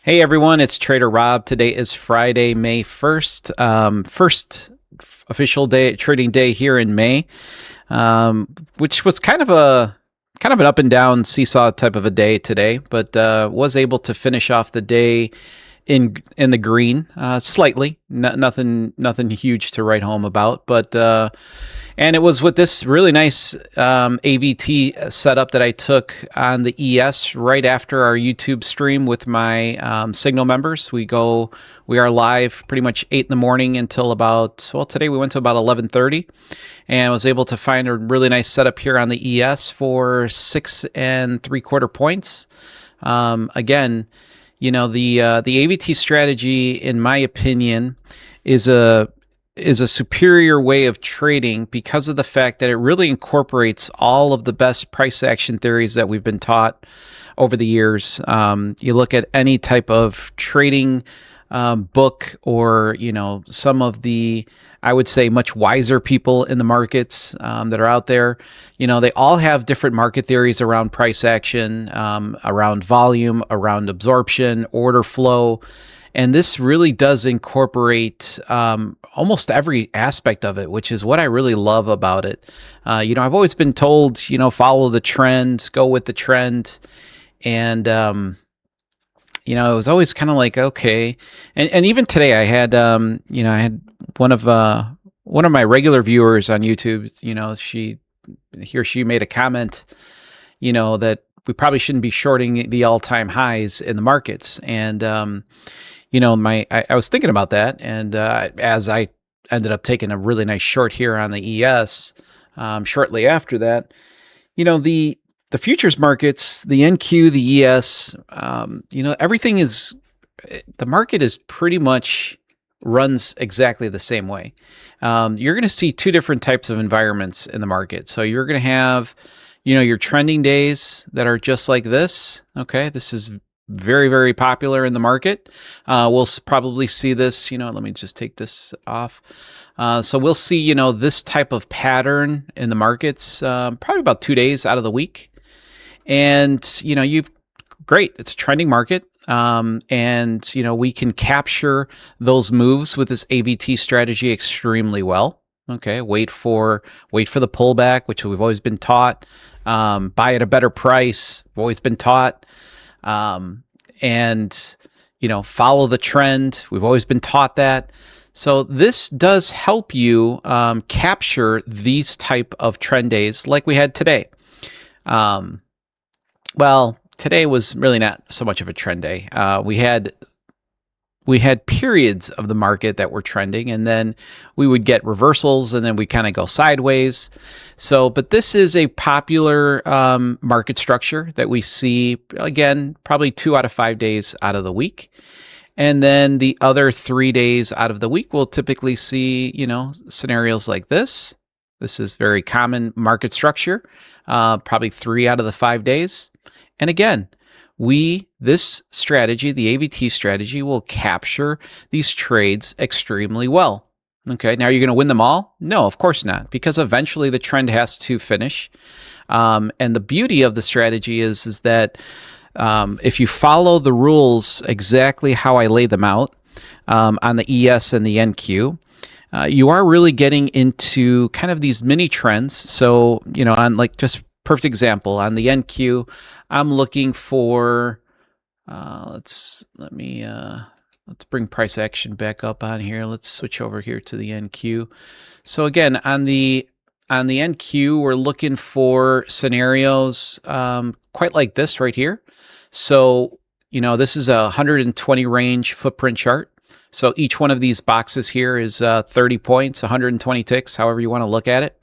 Hey everyone, it's Trader Rob. Today is Friday, May 1st, first official day trading day here in May, which was kind of an up and down seesaw type of a day today, but was able to finish off the day in the green slightly. Nothing huge to write home about, but and it was with this really nice AVT setup that I took on the ES right after our YouTube stream with my Signal members. We are live pretty much 8 in the morning until about, well, today we went to about 11:30, and was able to find a really nice setup here on the ES for 6 3/4 points. Again, you know, the AVT strategy, in my opinion, is a superior way of trading because of the fact that it really incorporates all of the best price action theories that we've been taught over the years. You look at any type of trading book, or some of the, I would say, much wiser people in the markets that are out there. They all have different market theories around price action, around volume, around absorption, order flow. And this really does incorporate almost every aspect of it, which is what I really love about it. I've always been told, follow the trend, go with the trend. And, it was always kind of like, okay. And even today I had, I had one of my regular viewers on YouTube, he or she made a comment, that we probably shouldn't be shorting the all-time highs in the markets. And, I was thinking about that, and as I ended up taking a really nice short here on the ES shortly after that, the futures markets, the NQ, the ES, everything is, the market is pretty much runs exactly the same way. You're going to see two different types of environments in the market. So you're going to have, your trending days that are just like this. Okay, this is very, very popular in the market. We'll probably see this, let me just take this off. So we'll see, this type of pattern in the markets, probably about 2 days out of the week. And, great, it's a trending market. And, we can capture those moves with this AVT strategy extremely well. Okay, wait for the pullback, which we've always been taught. Buy at a better price, always been taught. And, follow the trend. We've always been taught that. So this does help you capture these type of trend days like we had today. Well, today was really not so much of a trend day. We had periods of the market that were trending, and then we would get reversals, and then we kind of go sideways. So, but this is a popular market structure that we see, again, probably 2 out of 5 days out of the week. And then the other 3 days out of the week, we'll typically see, scenarios like this. This is very common market structure, probably 3 out of the 5 days. And again, this strategy, the AVT strategy, will capture these trades extremely well. Okay, now you're going to win them all? No, of course not, because eventually the trend has to finish. And the beauty of the strategy is that if you follow the rules exactly how I lay them out on the ES and the NQ, you are really getting into kind of these mini trends. So, on, like, just perfect example, on the NQ, I'm looking for, let's bring price action back up on here. Let's switch over here to the NQ. So again, on the NQ, we're looking for scenarios quite like this right here. So, this is a 120 range footprint chart. So each one of these boxes here is 30 points, 120 ticks, however you want to look at it.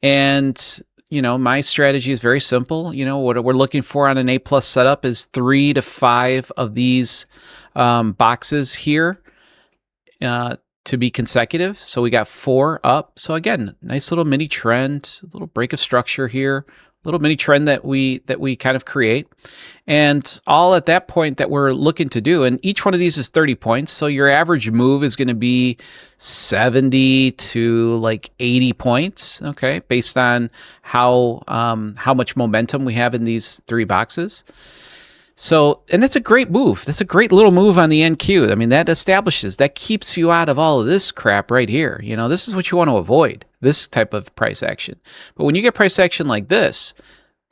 And my strategy is very simple. What we're looking for on an A+ setup is 3 to 5 of these boxes here to be consecutive. So we got 4 up. So again, nice little mini trend, a little break of structure here, little mini trend that we kind of create. And all at that point that we're looking to do, and each one of these is 30 points. So your average move is going to be 70 to like 80 points, okay, based on how much momentum we have in these 3 boxes. So, and that's a great move. That's a great little move on the NQ. I mean, that keeps you out of all of this crap right here. You know, this is what you want to avoid, this type of price action. But when you get price action like this,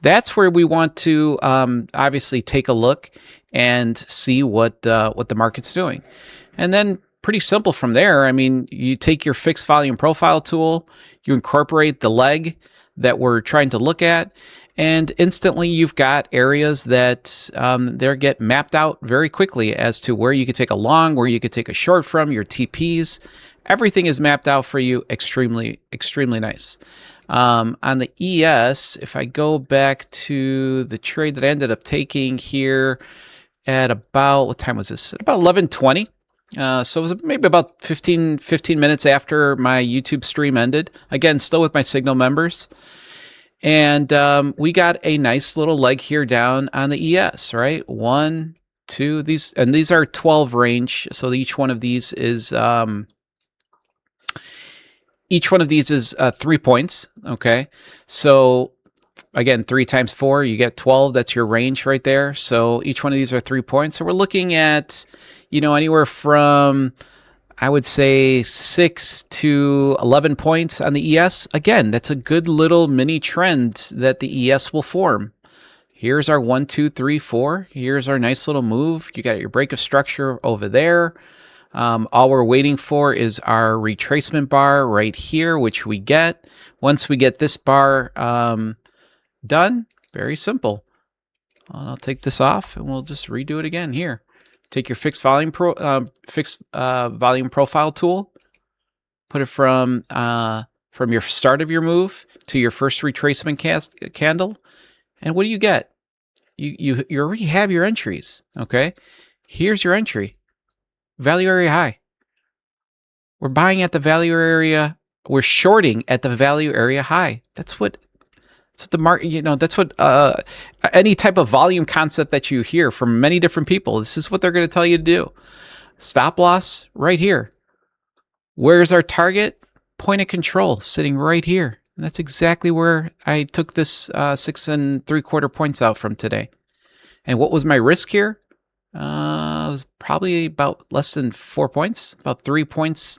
that's where we want to obviously take a look and see what the market's doing. And then pretty simple from there. I mean, you take your fixed volume profile tool, you incorporate the leg that we're trying to look at, and instantly you've got areas that they get mapped out very quickly as to where you could take a long, where you could take a short from, your TPs. Everything is mapped out for you. Extremely, extremely nice. On the ES, if I go back to the trade that I ended up taking here at about, what time was this? At about 11:20. So it was maybe about 15 minutes after my YouTube stream ended. Again, still with my Signal members. And we got a nice little leg here down on the ES, right? 1, 2, these are 12 range. So each one of these is 3 points. Okay. So again, 3 times 4, you get 12. That's your range right there. So each one of these are 3 points. So we're looking at, you know, anywhere from, I would say 6 to 11 points on the ES. Again, that's a good little mini trend that the ES will form. Here's our 1, 2, 3, 4. Here's our nice little move. You got your break of structure over there. All we're waiting for is our retracement bar right here, which we get. Once we get this bar done, very simple. I'll take this off and we'll just redo it again here. Take your fixed volume profile tool, put it from your start of your move to your first retracement candle, and what do you get? You already have your entries. Okay, here's your entry, value area high. We're buying at the value area. We're shorting at the value area high. That's what the market, you know, that's what any type of volume concept that you hear from many different people, this is what they're going to tell you to do. Stop loss right here. Where's our target? Point of control sitting right here. And that's exactly where I took this 6 3/4 points out from today. And what was my risk here? It was probably about less than 4 points, about 3 points,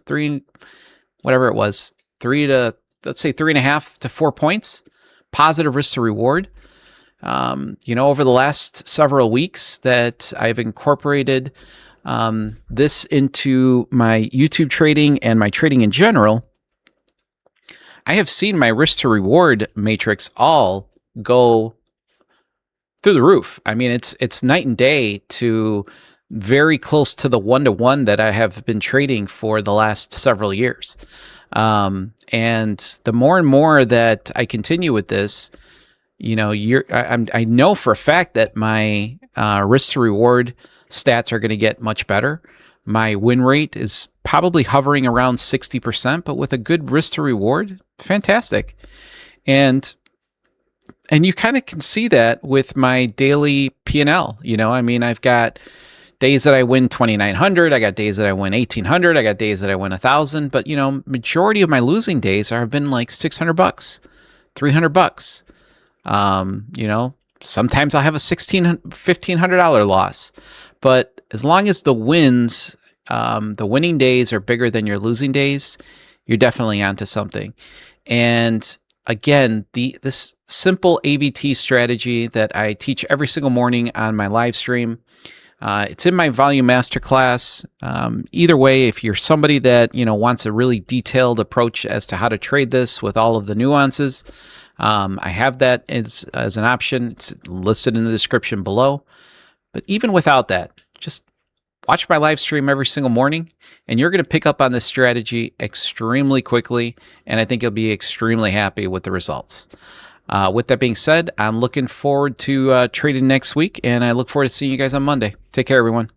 whatever it was, let's say 3.5 to 4 points. Positive risk to reward. You know, over the last several weeks that I've incorporated this into my YouTube trading and my trading in general, I have seen my risk to reward matrix all go through the roof. I mean, it's night and day to very close to the 1-to-1 that I have been trading for the last several years. And the more and more that I continue with this, you know, I know for a fact that my risk to reward stats are going to get much better. My win rate is probably hovering around 60%, but with a good risk to reward, fantastic. And you kind of can see that with my daily P&L. You know, I mean, I've got days that I win 2,900. I got days that I win 1,800. I got days that I win 1,000. But, you know, majority of my losing days have been like $600, $300. You know, sometimes I'll have a $1,500 loss. But as long as the wins, the winning days are bigger than your losing days, you're definitely onto something. And again, this simple ABT strategy that I teach every single morning on my live stream, it's in my volume masterclass. Either way, if you're somebody that, you know, wants a really detailed approach as to how to trade this with all of the nuances, I have that as an option. It's listed in the description below. But even without that, just watch my live stream every single morning, and you're going to pick up on this strategy extremely quickly, and I think you'll be extremely happy with the results. With that being said, I'm looking forward to trading next week, and I look forward to seeing you guys on Monday. Take care, everyone.